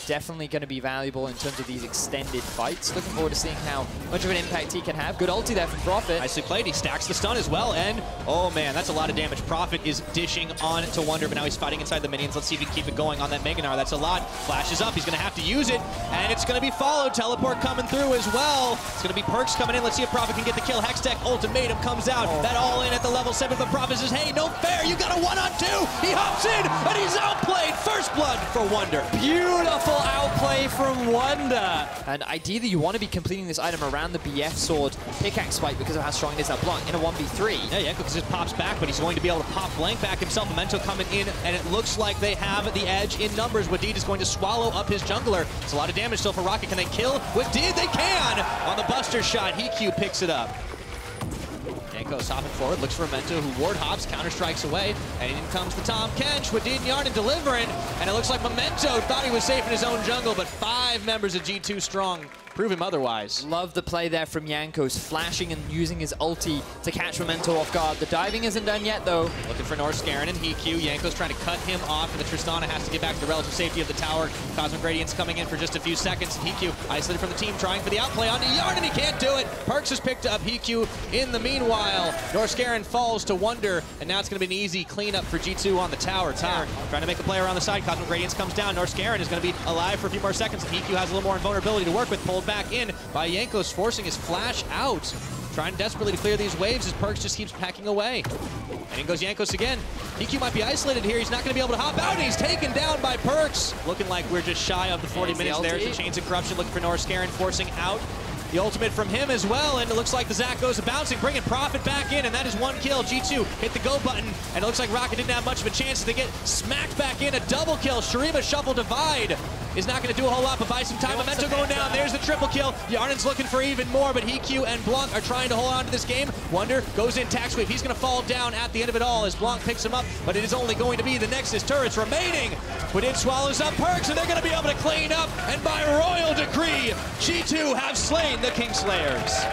definitely going to be valuable in terms of these extended fights. Looking forward to seeing how much of an impact he can have. Good ulti there from Prophet. Nicely played. He stacks the stun as well, and oh man, that's a lot of damage. Prophet is dishing on to Wonder, but now he's fighting inside the minions. Let's see if he can keep it going on that Mega Gnar. That's a lot. Flashes up. He's going to have to use it, and it's going to be followed. Teleport coming through as well. It's going to be Perks coming in. Let's see if Prophet can get the kill. Hextech Ultimatum comes out. That all in at the level 7, but Prophet says, hey, no fair. You got a 1-on-2. He hops in, and he's outplayed. First blood for Wonder. Beautiful outplay from Wonder. And ideally, you want to be completing this item around the BF sword pickaxe spike because of how strong it is that Blanc in a 1v3. Yeah, because just pops back, but he's going to be able to pop Blank back himself. Memento coming in, and it looks like they have the edge in numbers. Wadid is going to swallow up his jungler. It's a lot of damage still for ROCCAT. Can they kill Wadid? They can! On the Buster shot, Heq picks it up. Yanko's hopping forward, looks for Memento, who ward hops, counter-strikes away, and in comes the Tom Kench, Wadid and Yarden delivering, and it looks like Memento thought he was safe in his own jungle, but 5 members of G2 strong prove him otherwise. Love the play there from Jankos, flashing and using his ulti to catch Memento off guard. The diving isn't done yet, though. Looking for Norscarin and Heq. Jankos trying to cut him off, and the Tristana has to get back to the relative safety of the tower. Cosmic Radiance coming in for just a few seconds, and Heq isolated from the team, trying for the outplay onto Yarden. He can't do it. Perks has picked up Heq in the meanwhile. Norscarin falls to Wonder, and now it's going to be an easy cleanup for G2 on the tower. Trying to make a play around the side. Cosmic Radiance comes down. Norscarin is going to be alive for a few more seconds, and Heq has a little more invulnerability to work with. Pulled back in by Jankos, forcing his flash out. Trying desperately to clear these waves as Perks just keeps packing away. And in goes Jankos again. Heq might be isolated here. He's not going to be able to hop out, and he's taken down by Perks. Looking like we're just shy of the 40 minutes there. The Chains of Corruption looking for Norscarin, forcing out the ultimate from him as well, and it looks like the Zac goes bouncing, bringing Prophet back in, and that is 1 kill. G2 hit the go button, and it looks like ROCCAT didn't have much of a chance to get smacked back in. A double kill. Shurima Shuffle Divide is not going to do a whole lot, but buy some time. Memento going down. There's the triple kill. Yarden's looking for even more, but Heq and Blanc are trying to hold on to this game. Wonder goes in, tax sweep. He's going to fall down at the end of it all as Blanc picks him up, but it is only going to be the Nexus turrets remaining. But it swallows up Perks, and they're going to be able to clean up, and by royal decree, G2 have slain the Kingslayers.